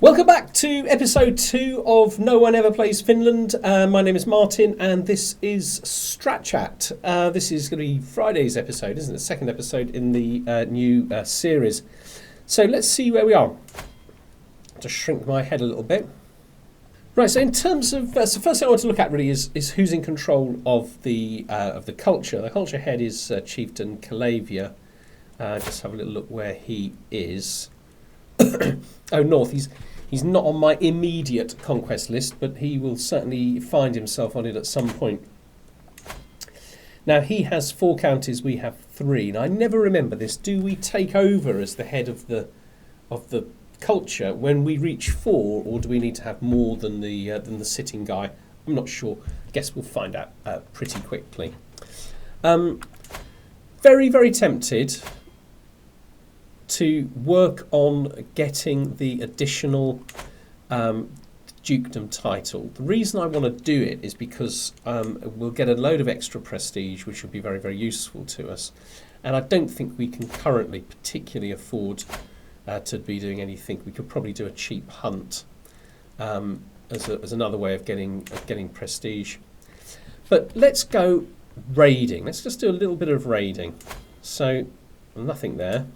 Welcome back to episode 2 of No One Ever Plays Finland. My name is Martin and this is StratChat. This is going to be Friday's episode, isn't it? The second episode in the new series. So let's see where we are. Just shrink my head a little bit. Right, so in terms of... so first thing I want to look at really is who's in control of the culture. The culture head is Chieftain Calavia. Just have a little look where he is. Oh, north. He's not on my immediate conquest list, but he will certainly find himself on it at some point. Now, he has 4 counties, we have 3. Now, I never remember this. Do we take over as the head of the culture when we reach 4, or do we need to have more than the sitting guy? I'm not sure. I guess we'll find out pretty quickly. Very, very tempted to work on getting the additional dukedom title. The reason I want to do it is because we'll get a load of extra prestige, which will be very, very useful to us. And I don't think we can currently particularly afford to be doing anything. We could probably do a cheap hunt as another way of getting prestige. But let's go raiding. Let's just do a little bit of raiding. So nothing there.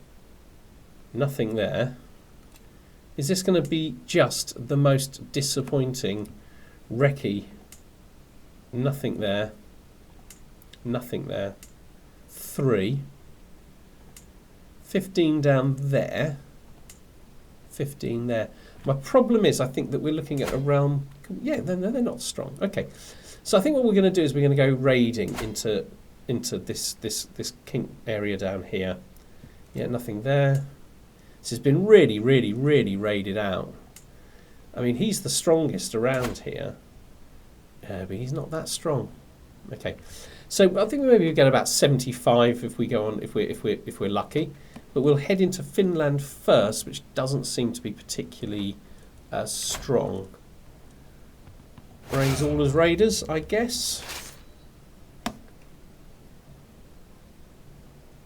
Nothing there. Is this going to be just the most disappointing recce? Nothing there. Nothing there. 3. 15 down there. 15 there. My problem is I think that we're looking at a realm... Yeah, they're not strong. Okay. So I think what we're going to do is we're going to go raiding into this king area down here. Yeah, nothing there. This has been really, really, really raided out. I mean, he's the strongest around here, but he's not that strong. Okay, so I think maybe we get about 75 if we go on, if we're lucky. But we'll head into Finland first, which doesn't seem to be particularly strong. Raise all as raiders, I guess.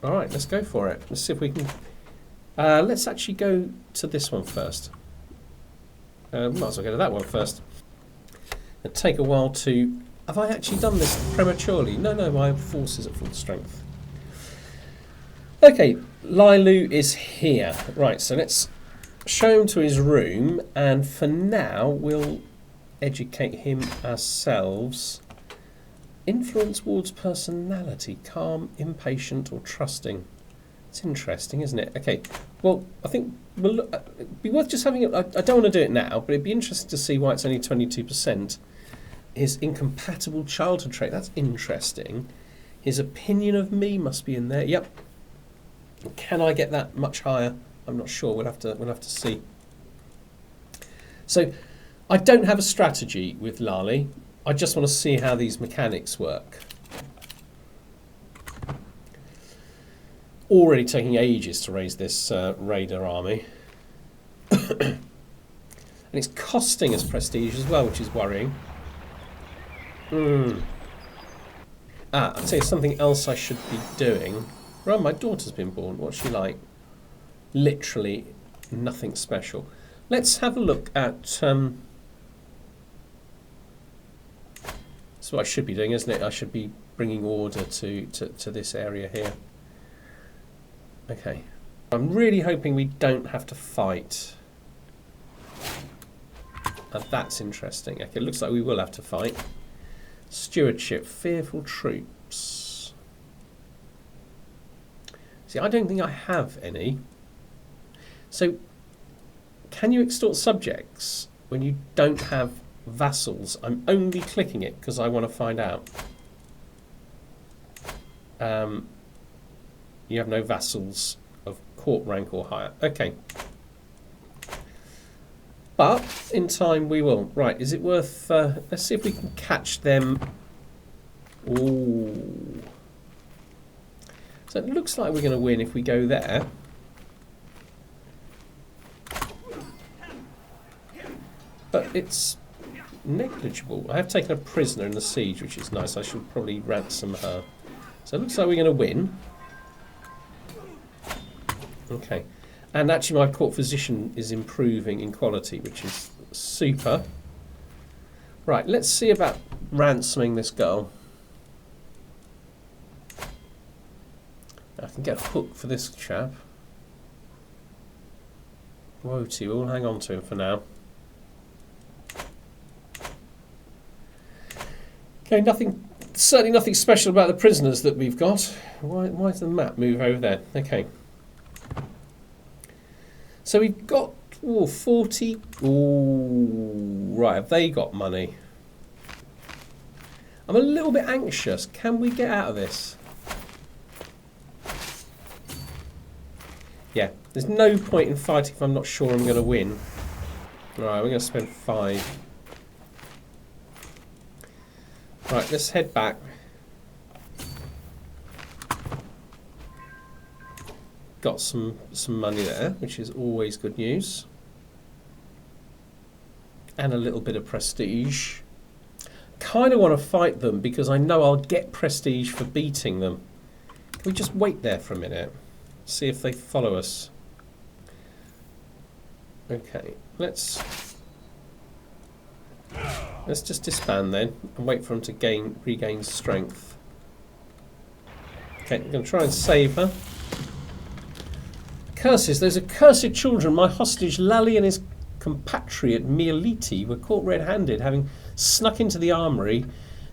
All right, let's go for it. Let's see if we can. Let's actually go to this one first. Might as well go to that one first. It'll take a while to... Have I actually done this prematurely? No, my force is at full strength. Okay, Lailu is here. Right, so let's show him to his room, and for now we'll educate him ourselves. Influence Ward's personality, calm, impatient or trusting. It's interesting, isn't it? Okay, well, I think it'd be worth just having it. I don't want to do it now, but it'd be interesting to see why it's only 22%. His incompatible childhood trait, that's interesting. His opinion of me must be in there. Yep. Can I get that much higher? I'm not sure. We'll have to see. So, I don't have a strategy with Lali. I just want to see how these mechanics work. Already taking ages to raise this raider army. And it's costing us prestige as well, which is worrying. I'll tell you something else I should be doing. Well, my daughter's been born. What's she like? Literally nothing special. Let's have a look at... That's what I should be doing, isn't it? I should be bringing order to this area here. Okay. I'm really hoping we don't have to fight. That's interesting. Okay, it looks like we will have to fight. Stewardship, fearful troops. See, I don't think I have any. So, can you extort subjects when you don't have vassals? I'm only clicking it because I want to find out. You have no vassals of court rank or higher. Okay. But in time we will. Right, is it worth... let's see if we can catch them. Ooh. So it looks like we're going to win if we go there. But it's negligible. I have taken a prisoner in the siege, which is nice. I should probably ransom her. So it looks like we're going to win. Okay. And actually my court physician is improving in quality, which is super. Right, let's see about ransoming this girl. I can get a hook for this chap. Woty, we'll hang on to him for now. Okay, certainly nothing special about the prisoners that we've got. Why does the map move over there? Okay. So we've got 40. Ooh, right, have they got money? I'm a little bit anxious. Can we get out of this? Yeah, there's no point in fighting if I'm not sure I'm going to win. Right, we're going to spend 5. Right, let's head back. Got some money there, which is always good news. And a little bit of prestige. Kind of want to fight them because I know I'll get prestige for beating them. Can we just wait there for a minute? See if they follow us. Okay, let's just disband then and wait for them to regain strength. Okay, I'm going to try and save her. Curses, those accursed children, my hostage Lally and his compatriot Mialiti were caught red-handed, having snuck into the armoury.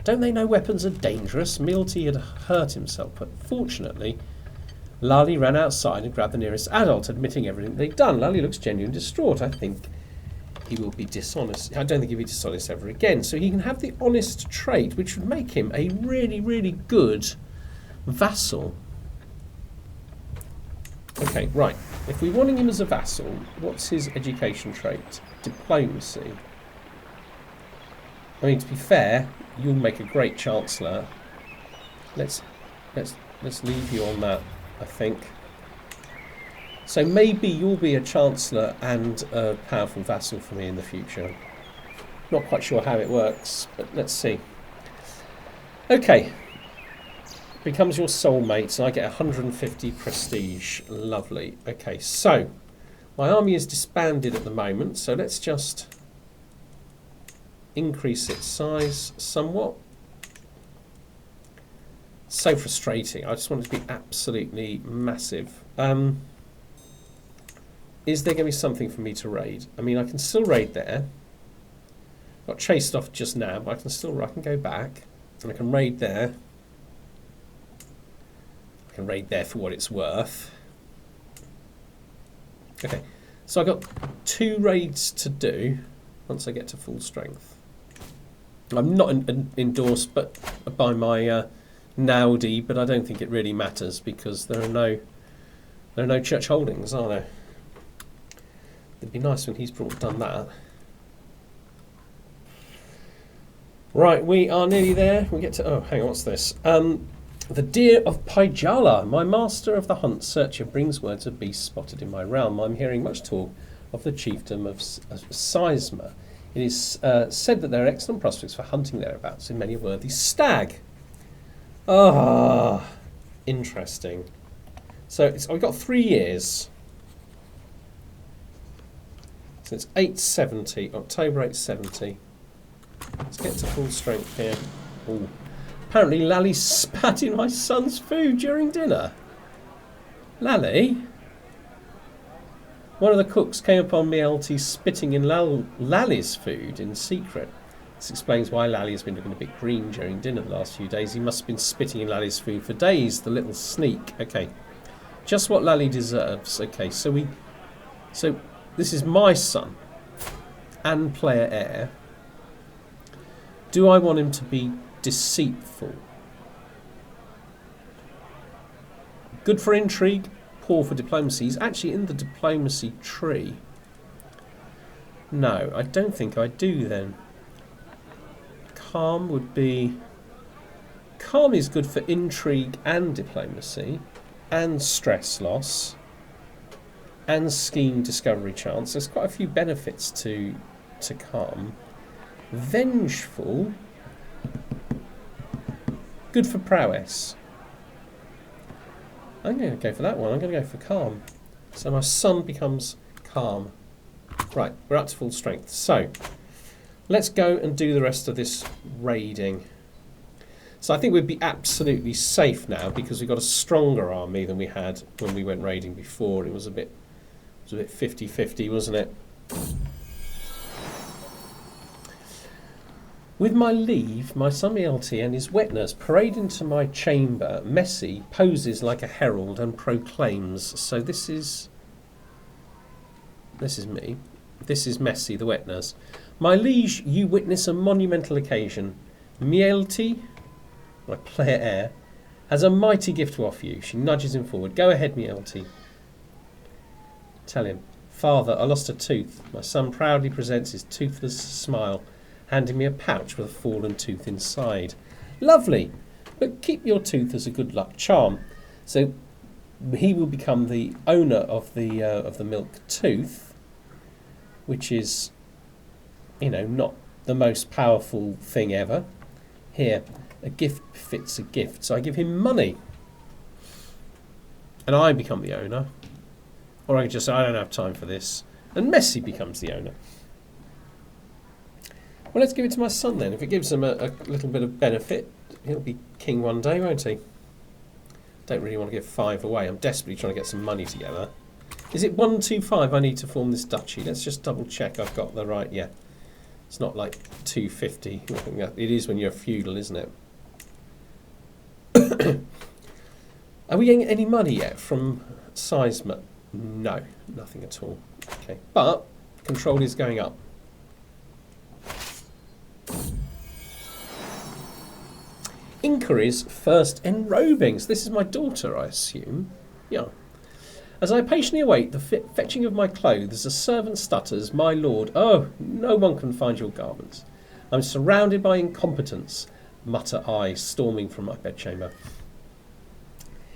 Don't they know weapons are dangerous? Mialiti had hurt himself, but fortunately Lally ran outside and grabbed the nearest adult, admitting everything they'd done. Lally looks genuinely distraught. I think he will be dishonest. I don't think he'll be dishonest ever again. So he can have the honest trait, which would make him a really, really good vassal. Okay, right. If we're wanting him as a vassal, what's his education trait? Diplomacy. I mean, to be fair, you'll make a great chancellor. Let's leave you on that, I think. So maybe you'll be a chancellor and a powerful vassal for me in the future. Not quite sure how it works, but let's see. Okay. Becomes your soulmate, and I get 150 prestige. Lovely. Okay, so my army is disbanded at the moment, so let's just increase its size somewhat. So frustrating. I just want it to be absolutely massive. Is there going to be something for me to raid? I mean, I can still raid there. Got chased off just now, but I can go back and I can raid there. I can raid there for what it's worth. Okay, so I've got 2 raids to do once I get to full strength. I'm not endorsed but by my Naudi, but I don't think it really matters because there are no church holdings, are there? It'd be nice when he's done that. Right, we are nearly there. We get to... Oh, hang on, what's this? The deer of Pyjala, my master of the hunt searcher, brings words of beasts spotted in my realm. I'm hearing much talk of the chiefdom of Seisma. It is said that there are excellent prospects for hunting thereabouts in many a worthy stag. Ah, interesting. So I've got 3 years. So it's 870, October 870. Let's get to full strength here. Ooh. Apparently Lally spat in my son's food during dinner. Lally? One of the cooks came upon Mialti spitting in Lally's food in secret. This explains why Lally has been looking a bit green during dinner the last few days. He must have been spitting in Lally's food for days, the little sneak. Okay, just what Lally deserves. Okay, so this is my son and player heir. Do I want him to be deceitful? Good for intrigue, poor for diplomacy. He's actually in the diplomacy tree. No, I don't think I do then. Calm would be... Calm is good for intrigue and diplomacy and stress loss and scheme discovery chance. There's quite a few benefits to calm. Vengeful, good for prowess. I'm going to go for that one. I'm going to go for calm. So my son becomes calm. Right, we're up to full strength. So let's go and do the rest of this raiding. So I think we'd be absolutely safe now because we've got a stronger army than we had when we went raiding before. It was a bit 50-50, wasn't it? With my leave, my son Mielty and his wet nurse parade into my chamber. Messi poses like a herald and proclaims. So this is me. This is Messi, the wet nurse. My liege, you witness a monumental occasion. Mielty, my player heir, has a mighty gift to offer you. She nudges him forward. Go ahead, Mielty. Tell him. Father, I lost a tooth. My son proudly presents his toothless smile, handing me a pouch with a fallen tooth inside. Lovely, but keep your tooth as a good luck charm. So he will become the owner of the milk tooth, which is, you know, not the most powerful thing ever. Here, a gift fits a gift. So I give him money, and I become the owner. Or I can just say, I don't have time for this, and Messi becomes the owner. Well, let's give it to my son then. If it gives him a little bit of benefit, he'll be king one day, won't he? Don't really want to give 5 away. I'm desperately trying to get some money together. Is it 125 I need to form this duchy? Let's just double check I've got the right, yeah. It's not like 250. It is when you're feudal, isn't it? Are we getting any money yet from Seisma? No, nothing at all. Okay, but control is going up. Inquiries first enrobings. This is my daughter, I assume. Yeah. As I patiently await the fetching of my clothes, a servant stutters, "My lord, oh, no one can find your garments. I'm surrounded by incompetence," mutter I, storming from my bedchamber.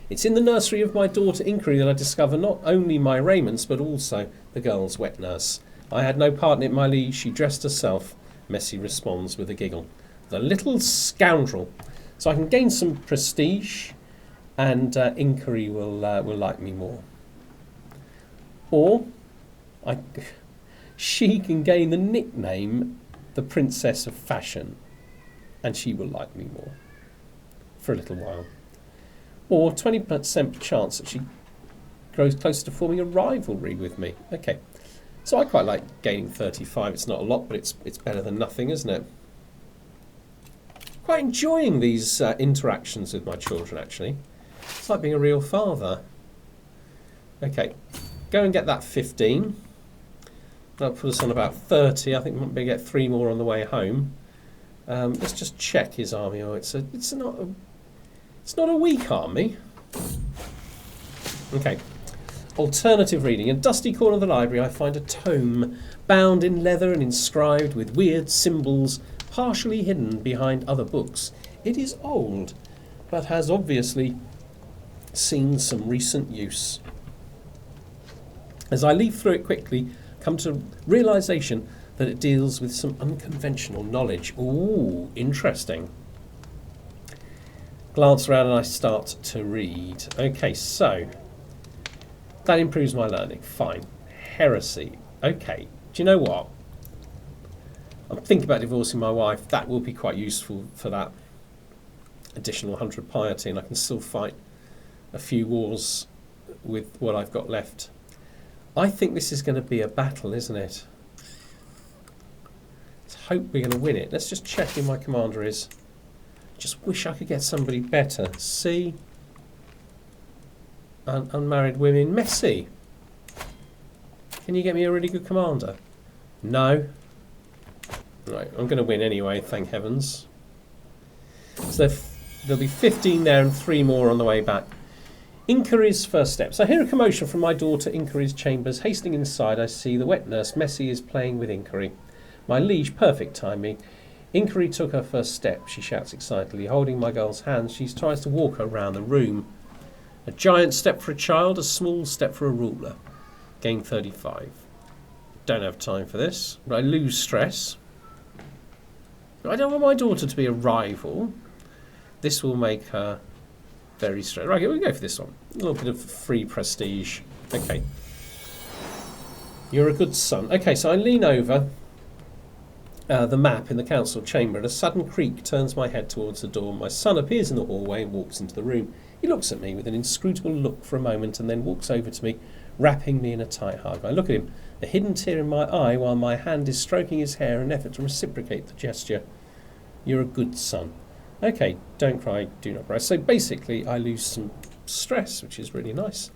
It's in the nursery of my daughter Inquiry that I discover not only my raiments, but also the girl's wet nurse. I had no part in it, my liege. She dressed herself. Messi responds with a giggle. The little scoundrel. So I can gain some prestige, and Inquiry will like me more. Or she can gain the nickname the Princess of Fashion, and she will like me more for a little while. Or 20% chance that she grows closer to forming a rivalry with me. Okay, so I quite like gaining 35. It's not a lot, but it's better than nothing, isn't it? Quite enjoying these interactions with my children, actually. It's like being a real father. Okay, go and get that 15. That'll put us on about 30. I think we might get 3 more on the way home. Let's just check his army. Oh, it's not a weak army. Okay. Alternative reading. In a dusty corner of the library, I find a tome bound in leather and inscribed with weird symbols, partially hidden behind other books. It is old, but has obviously seen some recent use. As I leaf through it quickly, come to realization that it deals with some unconventional knowledge. Ooh, interesting. Glance around and I start to read. Okay, so that improves my learning. Fine. Heresy. Okay. Do you know what? I'm thinking about divorcing my wife. That will be quite useful for that additional 100 piety, and I can still fight a few wars with what I've got left. I think this is going to be a battle, isn't it? Let's hope we're going to win it. Let's just check who my commander is. Just wish I could get somebody better. See? Unmarried women. Messi. Can you get me a really good commander? No. Right, I'm going to win anyway, thank heavens. So there'll be 15 there and 3 more on the way back. Inquiry's first steps. I hear a commotion from my daughter Inquiry's chambers. Hastening inside, I see the wet nurse Messi is playing with Inquiry. My liege, perfect timing. Inquiry took her first step, she shouts excitedly. Holding my girl's hand, she tries to walk her round the room. A giant step for a child, a small step for a ruler. Gain 35. Don't have time for this, but I lose stress. I don't want my daughter to be a rival. This will make her very stressed. Right, we'll go for this one. A little bit of free prestige. Okay. You're a good son. Okay, so I lean over the map in the council chamber, and a sudden creak turns my head towards the door. My son appears in the hallway and walks into the room. He looks at me with an inscrutable look for a moment and then walks over to me, wrapping me in a tight hug. I look at him, a hidden tear in my eye, while my hand is stroking his hair in an effort to reciprocate the gesture. You're a good son. Okay, don't cry, do not cry. So basically I lose some stress, which is really nice.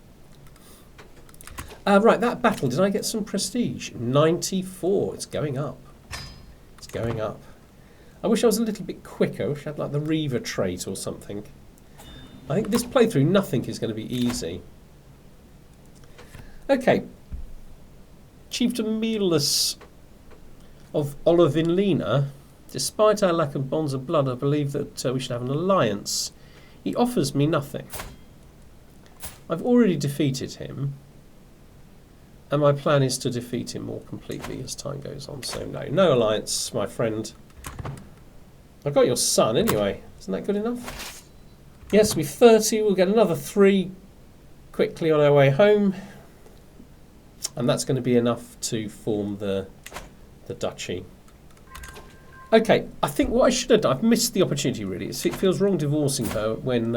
Right, that battle, did I get some prestige? 94, it's going up. It's going up. I wish I was a little bit quicker. I wish I had like the Reaver trait or something. I think this playthrough, nothing is going to be easy. Okay. Chieftain Meatless of Olivinlena. Despite our lack of bonds of blood, I believe that we should have an alliance. He offers me nothing. I've already defeated him. And my plan is to defeat him more completely as time goes on. So no alliance, my friend. I've got your son anyway. Isn't that good enough? Yes, we're 30. We'll get another 3 quickly on our way home. And that's going to be enough to form the duchy. Okay, I think what I should have done, I've missed the opportunity really. It feels wrong divorcing her when...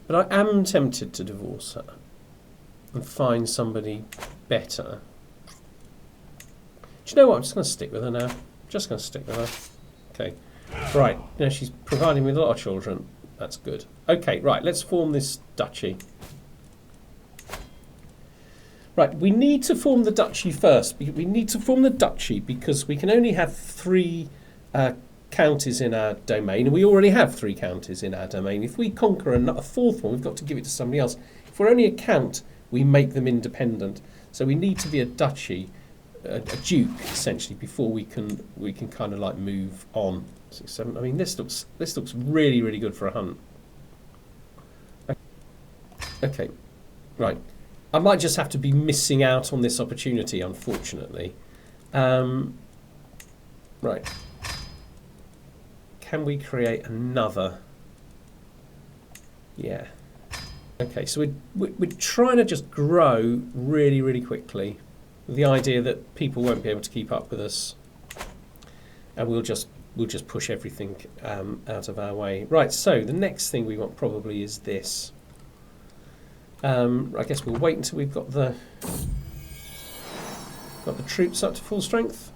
but I am tempted to divorce her and find somebody better. Do you know what? I'm just going to stick with her now. Just going to stick with her. Okay. Right. Now she's providing me with a lot of children. That's good. Okay, right. Let's form this duchy. Right. We need to form the duchy first. We need to form the duchy because we can only have 3 counties in our domain. And we already have 3 counties in our domain. If we conquer a 4th one, we've got to give it to somebody else. If we're only a count, we make them independent. So we need to be a duchy, a duke essentially, before we can kind of like move on. 6, 7. I mean, this looks really, really good for a hunt. Okay, right. I might just have to be missing out on this opportunity, unfortunately. Right. Can we create another? Yeah. Okay, so we're trying to just grow really, really quickly with the idea that people won't be able to keep up with us, and we'll just push everything out of our way. Right, so the next thing we want probably is this. I guess we'll wait until we've got the troops up to full strength.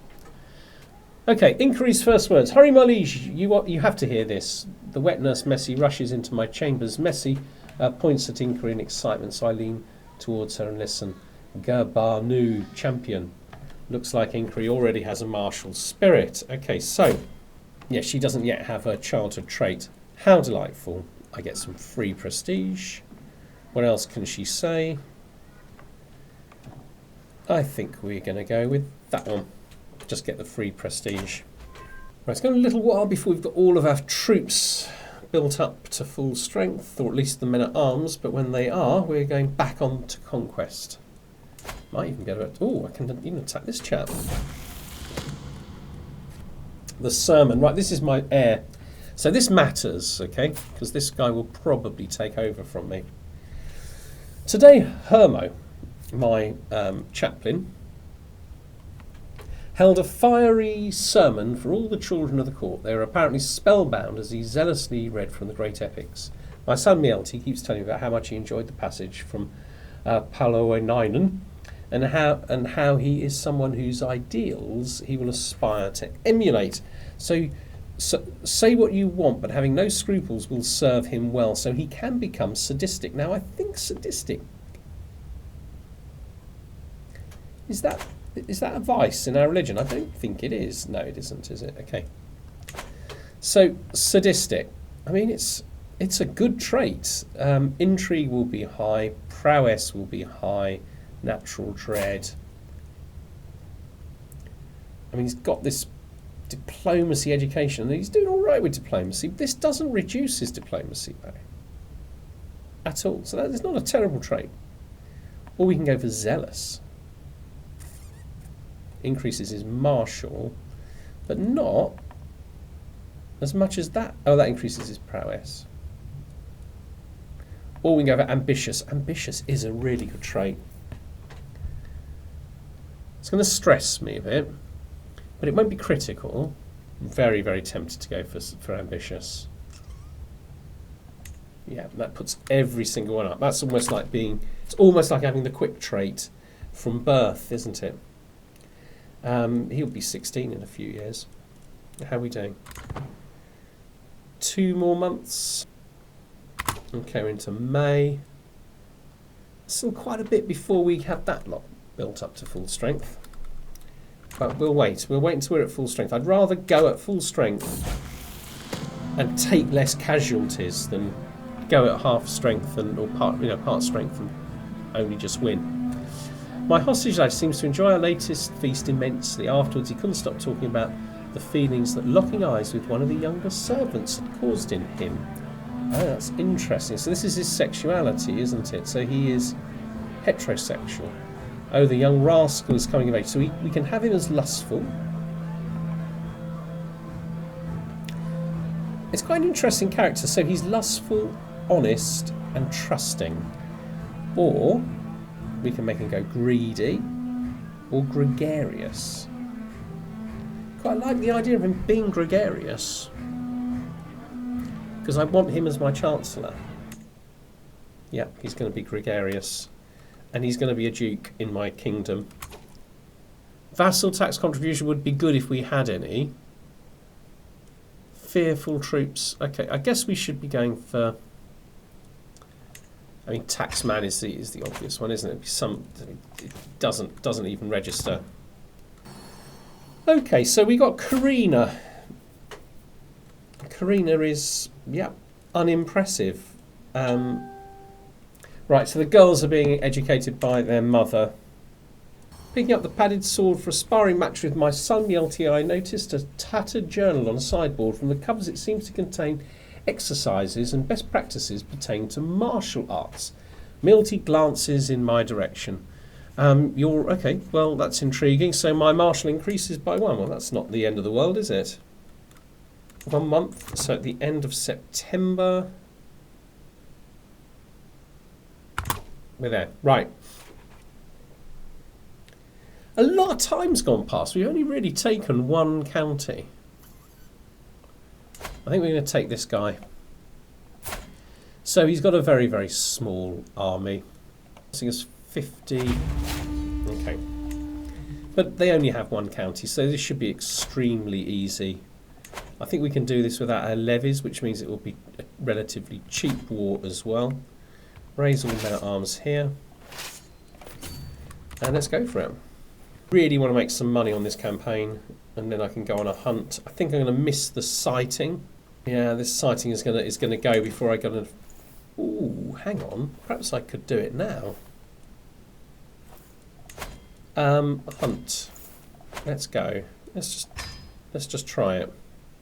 Okay, increase first words. Hurry, my liege, you have to hear this. The wet nurse Messi rushes into my chambers. Messi points at Inca in excitement, so I lean towards her and listen. Gerbanu, champion. Looks like Inca already has a martial spirit. Okay, so, yeah, she doesn't yet have her childhood trait. How delightful. I get some free prestige. What else can she say? I think we're going to go with that one. Just get the free prestige. Right, it's going a little while before we've got all of our troops built up to full strength, or at least the men at arms, but when they are, we're going back on to conquest. Might even get a... Oh, I can even attack this chap. The sermon. Right, this is my heir. So this matters, okay, because this guy will probably take over from me. Today, Hermo, my chaplain, held a fiery sermon for all the children of the court. They were apparently spellbound as he zealously read from the great epics. My son Mielti keeps telling me about how much he enjoyed the passage from Paloenainen and how he is someone whose ideals he will aspire to emulate. So say what you want, but having no scruples will serve him well, so he can become sadistic. Now, I think sadistic... Is that a vice in our religion? I don't think it is. No, it isn't, is it? Okay. So, sadistic. I mean, it's a good trait. Intrigue will be high. Prowess will be high. Natural dread. I mean, he's got this diplomacy education, and he's doing all right with diplomacy. This doesn't reduce his diplomacy, though. At all. So that is not a terrible trait. Or we can go for zealous. Increases his martial, but not as much as that. Oh, that increases his prowess. Or we can go for ambitious. Ambitious is a really good trait. It's going to stress me a bit, but it won't be critical. I'm very, very tempted to go for ambitious. Yeah, that puts every single one up. That's almost like it's almost like having the quick trait from birth, isn't it? He'll be 16 in a few years. How are we doing? 2 more months. Okay, we're into May. Still quite a bit before we have that lot built up to full strength. But we'll wait. We'll wait until we're at full strength. I'd rather go at full strength and take less casualties than go at half strength or part strength and only just win. My hostage lad seems to enjoy our latest feast immensely. Afterwards, he couldn't stop talking about the feelings that locking eyes with one of the younger servants had caused in him. Oh, that's interesting. So this is his sexuality, isn't it? So he is heterosexual. Oh, the young rascal is coming of age. So we can have him as lustful. It's quite an interesting character. So he's lustful, honest, and trusting. Or we can make him go greedy or gregarious. Quite like the idea of him being gregarious, because I want him as my Chancellor. Yeah, he's going to be gregarious, and he's going to be a duke in my kingdom. Vassal tax contribution would be good if we had any. Fearful troops. Okay, I guess we should be going for... I mean, taxman is the obvious one, isn't it? It doesn't even register. Okay, so we got Karina. Karina is, yeah, unimpressive. Right, so the girls are being educated by their mother. Picking up the padded sword for a sparring match with my son, Mjolnir, I noticed a tattered journal on a sideboard. From the covers it seems to contain exercises and best practices pertaining to martial arts. Milty glances in my direction. You're okay, well that's intriguing. So my martial increases by 1. Well, that's not the end of the world, is it? 1 month, so at the end of September. We're there. Right. A lot of time's gone past. We've only really taken 1 county. I think we're going to take this guy. So he's got a very, very small army. I think it's 50. Okay. But they only have 1 county, so this should be extremely easy. I think we can do this without our levies, which means it will be a relatively cheap war as well. Raise all men at arms here. And let's go for it. Really want to make some money on this campaign, and then I can go on a hunt. I think I'm going to miss the sighting. Yeah, this sighting is going to go before I go to... Ooh, hang on. Perhaps I could do it now. Hunt. Let's go. Let's just try it.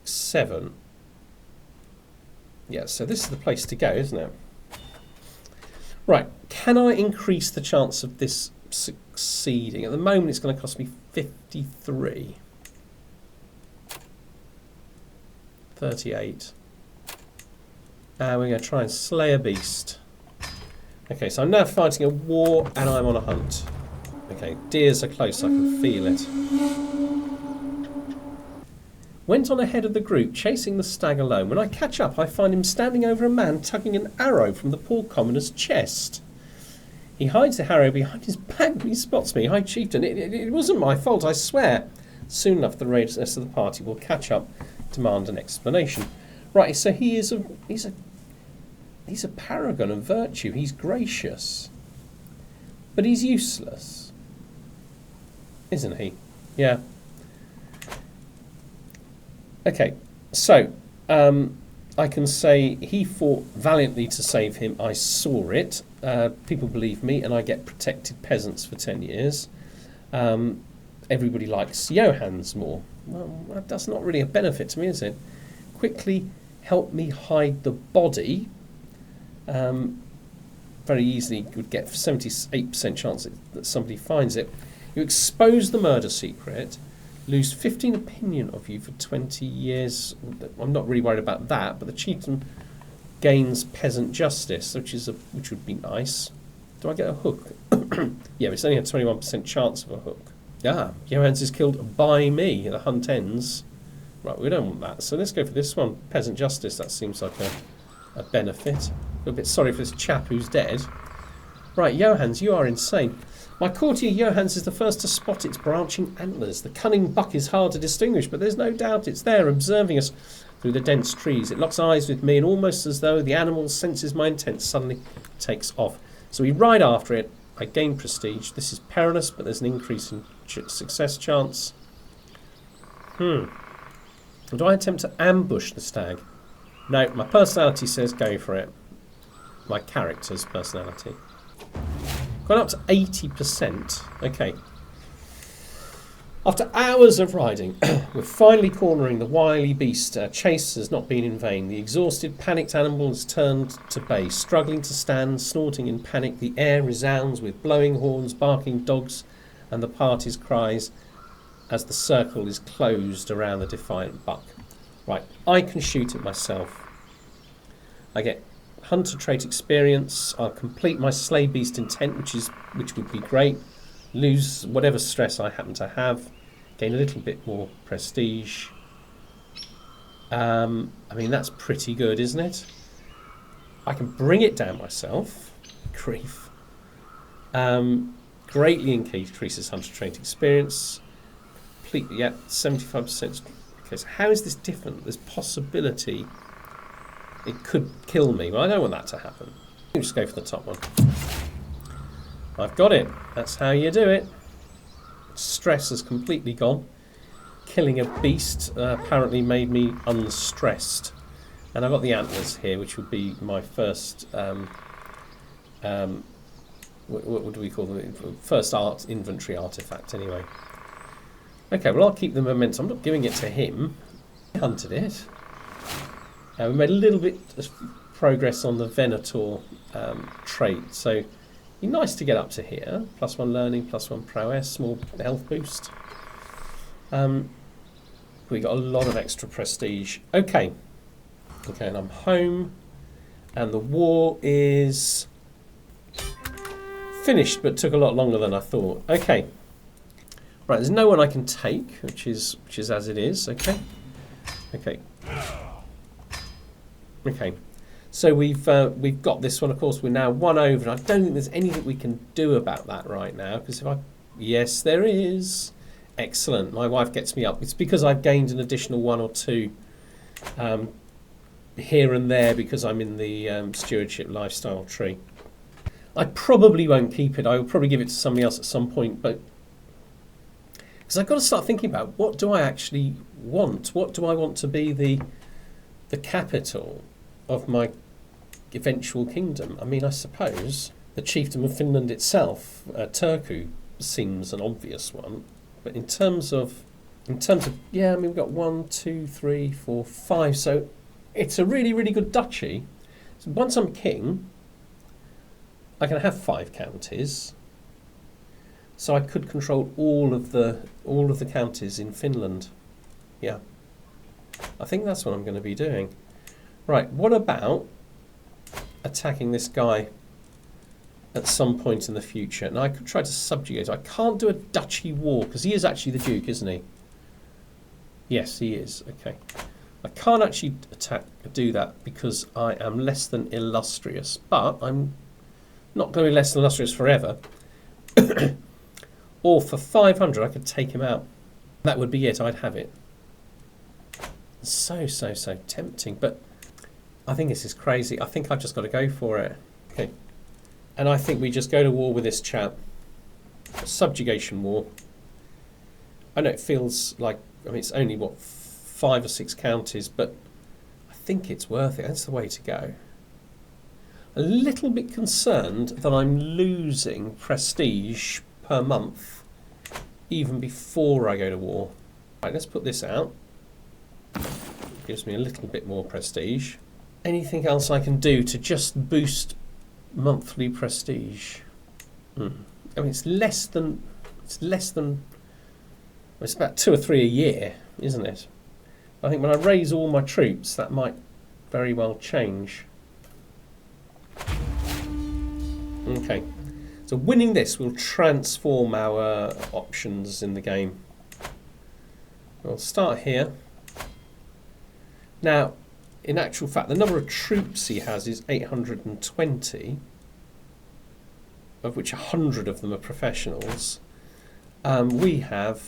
7. Yeah, so this is the place to go, isn't it? Right. Can I increase the chance of this succeeding? At the moment, it's going to cost me 53. 38. We're going to try and slay a beast. Okay, so I'm now fighting a war and I'm on a hunt. Okay, deers are close, I can feel it. Went on ahead of the group, chasing the stag alone. When I catch up, I find him standing over a man tugging an arrow from the poor commoner's chest. He hides the arrow behind his back when he spots me. High chieftain, it wasn't my fault, I swear. Soon enough, the rest of the party will catch up, demand an explanation. Right, so he's a paragon of virtue. He's gracious, but he's useless, isn't he? Yeah. Okay, so I can say he fought valiantly to save him. I saw it. People believe me, and I get protected peasants for 10 years. Everybody likes Johans more. Well, that's not really a benefit to me, is it? Quickly help me hide the body. Very easily would get 78% chance that somebody finds it. You expose the murder secret. Lose 15 opinion of you for 20 years. I'm not really worried about that, but the chieftain gains peasant justice, which would be nice. Do I get a hook? Yeah, it's only a 21% chance of a hook. Ah, Johans is killed by me. The hunt ends. Right, we don't want that. So let's go for this one. Peasant justice. That seems like a benefit. I'm a bit sorry for this chap who's dead. Right, Johans, you are insane. My courtier Johans is the first to spot its branching antlers. The cunning buck is hard to distinguish, but there's no doubt it's there, observing us through the dense trees. It locks eyes with me, and almost as though the animal senses my intent, suddenly takes off. So we ride after it. I gain prestige. This is perilous, but there's an increase in success chance. Do I attempt to ambush the stag? No, my personality says go for it. My character's personality. Gone up to 80%. Okay. After hours of riding, we're finally cornering the wily beast. Our chase has not been in vain. The exhausted, panicked animal has turned to bay, struggling to stand, snorting in panic. The air resounds with blowing horns, barking dogs, and the party's cries as the circle is closed around the defiant buck. Right, I can shoot it myself. I get hunter trait experience. I'll complete my slay beast intent, which would be great. Lose whatever stress I happen to have. Gain a little bit more prestige. I mean, that's pretty good, isn't it? I can bring it down myself. Grief. Greatly increases hunter trait experience. Completely, yeah, 75%. Okay, so how is this different? There's possibility it could kill me. Well, I don't want that to happen. I'll just go for the top one. I've got it. That's how you do it. Stress has completely gone. Killing a beast apparently made me unstressed. And I've got the antlers here, which would be my first... what do we call them? First inventory artifact, anyway. Okay, well, I'll keep the momentum. I'm not giving it to him. I hunted it. We made a little bit of progress on the Venator trait, so it'd be nice to get up to here. +1 learning, +1 prowess, small health boost. We got a lot of extra prestige. Okay, and I'm home, and the war is finished, but took a lot longer than I thought. Okay, right. There's no one I can take, which is as it is. Okay. So we've got this one. Of course, we're now 1 over, and I don't think there's anything we can do about that right now. Because yes, there is. Excellent. My wife gets me up. It's because I've gained an additional 1 or 2 here and there because I'm in the stewardship lifestyle tree. I probably won't keep it. I will probably give it to somebody else at some point, but because I've got to start thinking about what do I actually want? What do I want to be the capital of my eventual kingdom? I mean, I suppose the chiefdom of Finland itself, Turku, seems an obvious one. But in terms of, yeah, I mean, we've got 1, 2, 3, 4, 5. So it's a really, really good duchy. So once I'm king, I can have 5 counties. So I could control all of the counties in Finland. Yeah. I think that's what I'm going to be doing. Right, what about attacking this guy at some point in the future? And I could try to subjugate. I can't do a duchy war, because he is actually the Duke, isn't he? Yes, he is. Okay. I can't actually do that because I am less than illustrious. But I'm not going to be less than illustrious forever. Or for 500, I could take him out. That would be it. I'd have it. So tempting, but I think this is crazy. I think I've just got to go for it. Okay. And I think we just go to war with this chap. Subjugation war. I know it feels like, I mean, it's only, 5 or 6 counties, but I think it's worth it. That's the way to go. A little bit concerned that I'm losing prestige per month even before I go to war. Right, let's put this out. Gives me a little bit more prestige. Anything else I can do to just boost monthly prestige? I mean, it's about 2 or 3 a year, isn't it? I think when I raise all my troops, that might very well change. Okay, So winning this will transform our options in the game. We'll start here. Now, in actual fact, the number of troops he has is 820, of which 100 of them are professionals. We have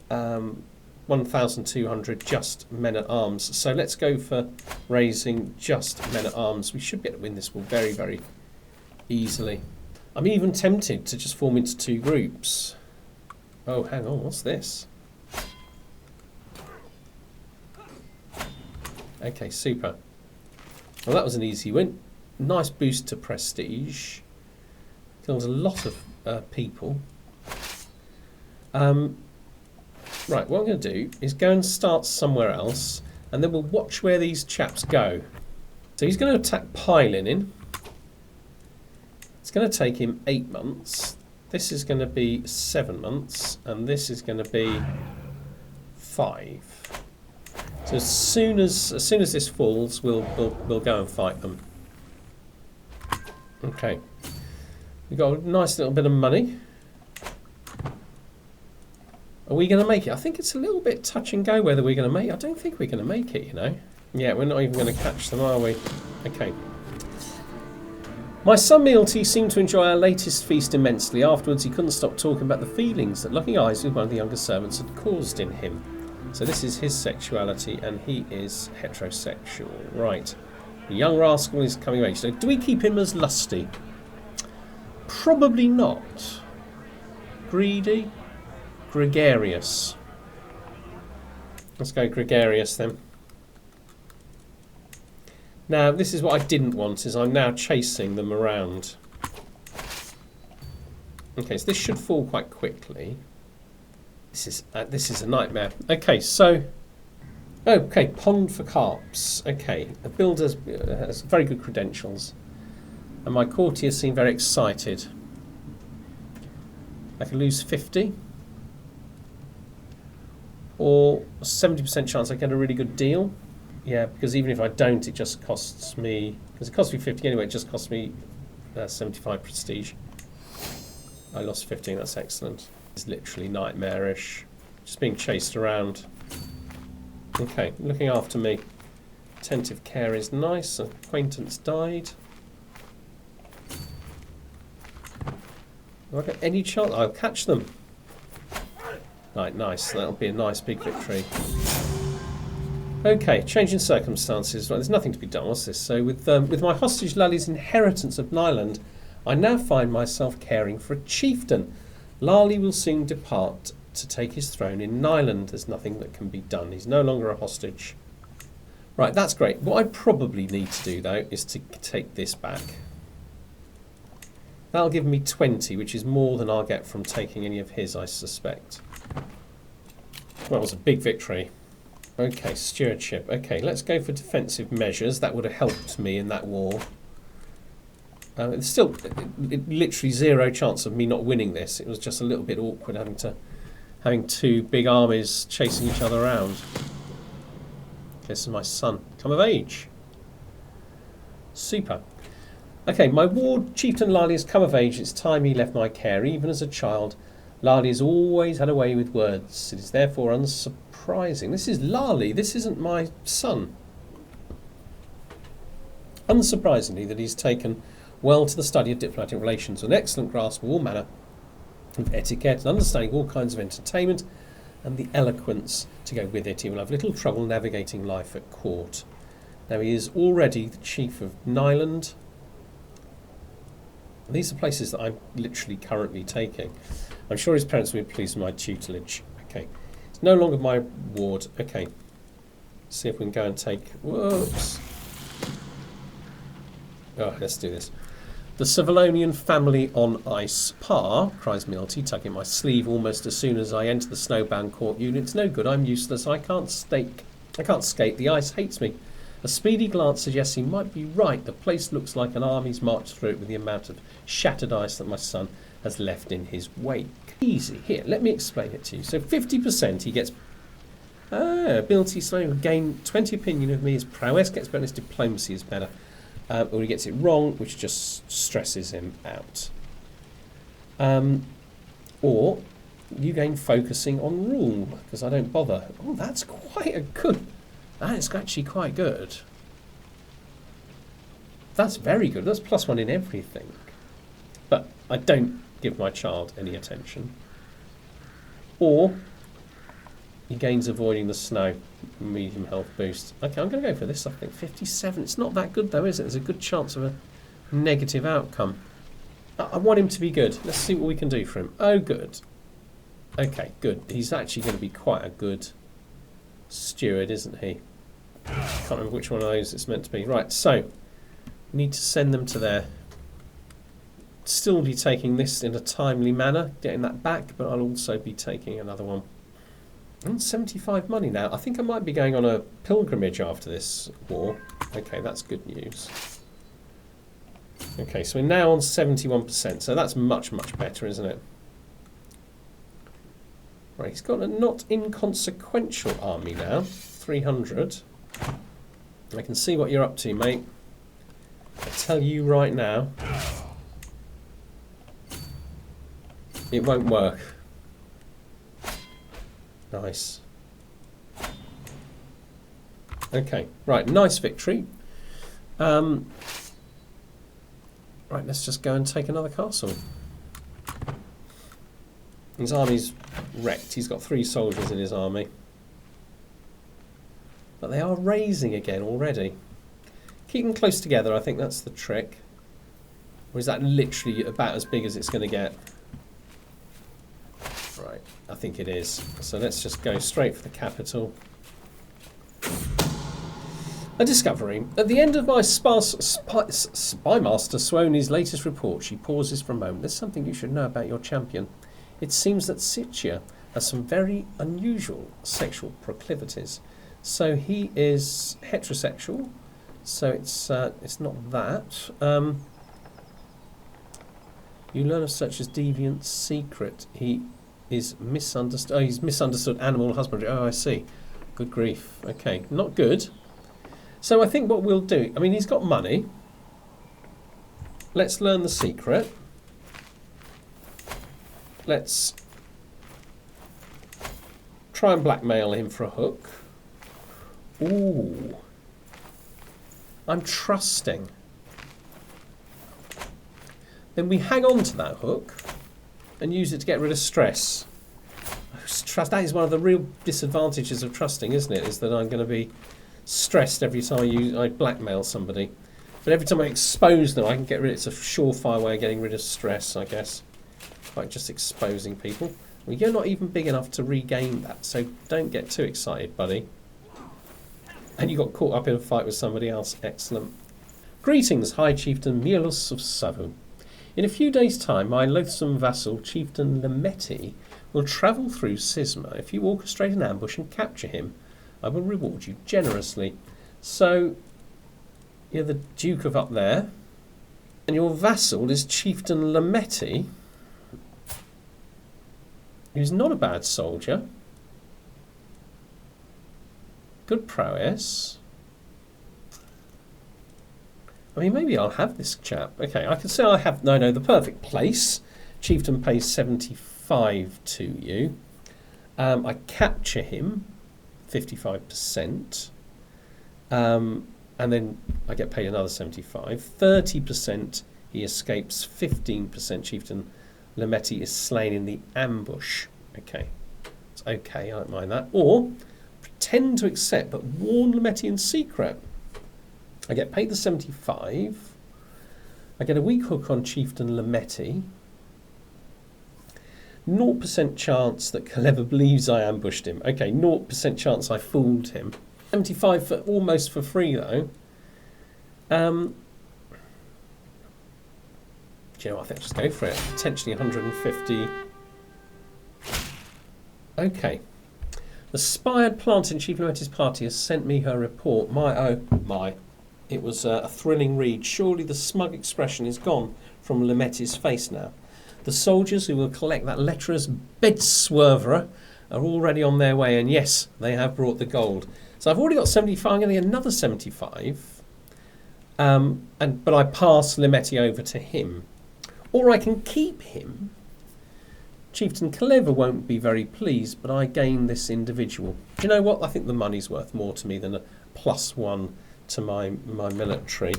1,200 just men-at-arms. So let's go for raising just men-at-arms. We should be able to win this war very, very easily. I'm even tempted to just form into 2 groups. Oh, hang on, what's this? Okay, super. Well, that was an easy win. Nice boost to prestige. Kills a lot of people. Right, what I'm going to do is go and start somewhere else, and then we'll watch where these chaps go. So he's going to attack Pylinin. It's going to take him 8 months. This is going to be 7 months, and this is going to be 5. So as soon as this falls, we'll go and fight them. Okay, we've got a nice little bit of money. Are we going to make it? I think it's a little bit touch and go whether we're going to make it. I don't think we're going to make it, you know. Yeah, we're not even going to catch them, are we? Okay. My son Mealty seemed to enjoy our latest feast immensely. Afterwards, he couldn't stop talking about the feelings that locking eyes with one of the younger servants had caused in him. So this is his sexuality, and he is heterosexual. Right. The young rascal is coming of age. So do we keep him as lusty? Probably not. Greedy? Gregarious. Let's go gregarious then. Now, this is what I didn't want, is I'm now chasing them around. Okay, so this should fall quite quickly. This is a nightmare. Okay, so... Okay, pond for carps. Okay, the builder has very good credentials. And my courtiers seem very excited. I can lose 50. Or a 70% chance I get a really good deal. Yeah, because even if I don't, it just costs me... Because it costs me 50 anyway, it just costs me 75 prestige. I lost 15, that's excellent. It's literally nightmarish. Just being chased around. Okay, looking after me. Attentive care is nice. Acquaintance died. Have I got any chance? I'll catch them. Right, nice. That'll be a nice big victory. Okay, change in circumstances. Right, there's nothing to be done. What's this? So with my hostage Lali's inheritance of Nyland, I now find myself caring for a chieftain. Lali will soon depart to take his throne in Nyland. There's nothing that can be done. He's no longer a hostage. Right, that's great. What I probably need to do, though, is to take this back. That'll give me 20, which is more than I'll get from taking any of his, I suspect. That was a big victory. Okay, stewardship. Okay, let's go for defensive measures. That would have helped me in that war. It's still literally zero chance of me not winning this. It was just a little bit awkward having 2 big armies chasing each other around. Okay, this is my son. Come of age. Super. Okay, my ward, Chieftain Lali, has come of age. It's time he left my care. Even as a child, Lali has always had a way with words. It is therefore unsurprising. This is Lali. This isn't my son. Unsurprisingly, that he's taken well to the study of diplomatic relations, with an excellent grasp of all manner of etiquette and understanding all kinds of entertainment and the eloquence to go with it. He will have little trouble navigating life at court. Now he is already the chief of Nyland. And these are places that I'm literally currently taking. I'm sure his parents will be pleased with my tutelage. Okay, it's no longer my ward. Okay, let's see if we can go and take... Whoops. Oh, let's do this. The Savalonian family on ice. Pa, cries Milty, tugging my sleeve almost as soon as I enter the snowbound court unit. It's no good, I'm useless, I can't skate, the ice hates me. A speedy glance suggests he might be right. The place looks like an army's marched through it with the amount of shattered ice that my son has left in his wake. Easy. Here, let me explain it to you. So 50% he gets... ability slowly gain 20 opinion of me. His prowess gets better, his diplomacy is better. Or he gets it wrong, which just stresses him out. Or you gain focusing on rule, because I don't bother. Oh, that's quite a good... That is actually quite good. That's very good. That's +1 in everything. But I don't give my child any attention. Or he gains avoiding the snow. Medium health boost. Okay, I'm going to go for this, I think. 57. It's not that good, though, is it? There's a good chance of a negative outcome. I want him to be good. Let's see what we can do for him. Oh, good. Okay, good. He's actually going to be quite a good steward, isn't he? Can't remember which one of those it's meant to be. Right, so we need to send them to there. Still be taking this in a timely manner, getting that back, but I'll also be taking another one. I'm 75 money now. I think I might be going on a pilgrimage after this war. Okay, that's good news. Okay, so we're now on 71%, so that's much, much better, isn't it? Right, he's got a not inconsequential army now, 300. I can see what you're up to, mate. I tell you right now, it won't work. Nice. Okay, right, nice victory. Right, let's just go and take another castle. His army's wrecked. He's got 3 soldiers in his army. But they are raising again already. Keep them close together, I think that's the trick. Or is that literally about as big as it's going to get? Right, I think it is. So let's just go straight for the capital. A discovery. At the end of my Spymaster Swoney's latest report, she pauses for a moment. There's something you should know about your champion. It seems that Sitchia has some very unusual sexual proclivities. So he is heterosexual. So it's not that. You learn of such as deviant secret. He is misunderstood. Oh, he's misunderstood animal husbandry. Oh, I see. Good grief. Okay, not good. So I think what we'll do, I mean, he's got money. Let's learn the secret. Let's try and blackmail him for a hook. Ooh. I'm trusting. Then we hang on to that hook and use it to get rid of stress. Trust, that is one of the real disadvantages of trusting, isn't it? Is that I'm going to be stressed every time I blackmail somebody. But every time I expose them, I can get rid of it. It's a surefire way of getting rid of stress, I guess. Like just exposing people. Well, you're not even big enough to regain that, so don't get too excited, buddy. And you got caught up in a fight with somebody else. Excellent. Greetings, High Chieftain Mielus of Savu. In a few days' time, my loathsome vassal, Chieftain Lemeti, will travel through Sisma. If you orchestrate an ambush and capture him, I will reward you generously. So, you're the Duke of up there, and your vassal is Chieftain Lemeti, who's not a bad soldier. Good prowess. I mean, maybe I'll have this chap. Okay, I can say I have... No, the perfect place. Chieftain pays 75 to you. I capture him, 55%. And then I get paid another 75. 30%, he escapes. 15%, Chieftain Lemeti is slain in the ambush. Okay, it's okay, I don't mind that. Or... pretend to accept, but warn Lemeti in secret. I get paid the 75. I get a weak hook on Chieftain Lemeti. 0% chance that Clever believes I ambushed him. Okay, 0% chance I fooled him. 75 for almost for free though. Do you know what? I think I'll just go for it. Potentially 150. Okay. The spired plant in Chief Lemeti's party has sent me her report. My. It was a thrilling read. Surely the smug expression is gone from Lemeti's face now. The soldiers who will collect that lecherous bedswerverer are already on their way, and yes, they have brought the gold. So I've already got 75. I'm going to get another 75. But I pass Lemeti over to him. Or I can keep him Chieftain Clever won't be very pleased, but I gain this individual. Do you know what? I think the money's worth more to me than a +1 to my military.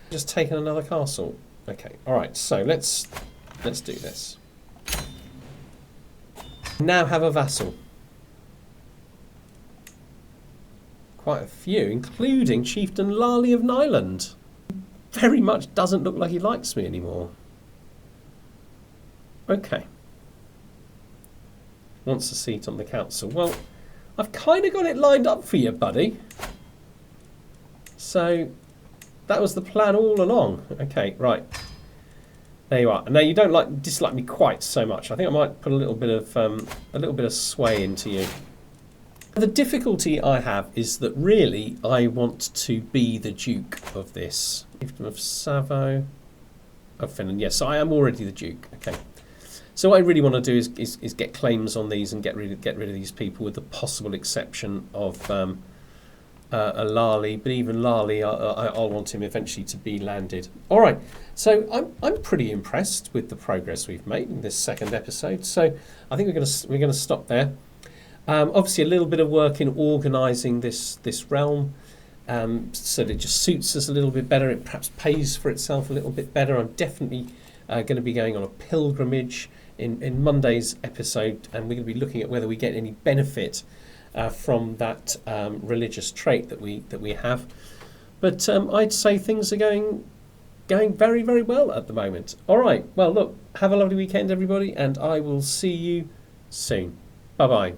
Just taking another castle. Okay, all right. So let's do this. Now have a vassal. Quite a few, including Chieftain Lali of Nyland. Very much doesn't look like he likes me anymore. Okay. Wants a seat on the council. Well, I've kind of got it lined up for you, buddy. So that was the plan all along. Okay, right. There you are. Now you don't dislike me quite so much. I think I might put a little bit of sway into you. The difficulty I have is that really I want to be the Duke of this. Dukedom of Savo, of Finland. Yes, so I am already the Duke. Okay. So what I really want to do is get claims on these and get rid of these people, with the possible exception of a Lali. But even Lali, I'll want him eventually to be landed. All right. So I'm pretty impressed with the progress we've made in this second episode. So I think we're gonna stop there. Obviously, a little bit of work in organising this realm, so that it just suits us a little bit better. It perhaps pays for itself a little bit better. I'm definitely going to be going on a pilgrimage in Monday's episode, and we're going to be looking at whether we get any benefit from that religious trait that we have. But I'd say things are going very, very well at the moment. All right. Well, look, have a lovely weekend, everybody, and I will see you soon. Bye-bye.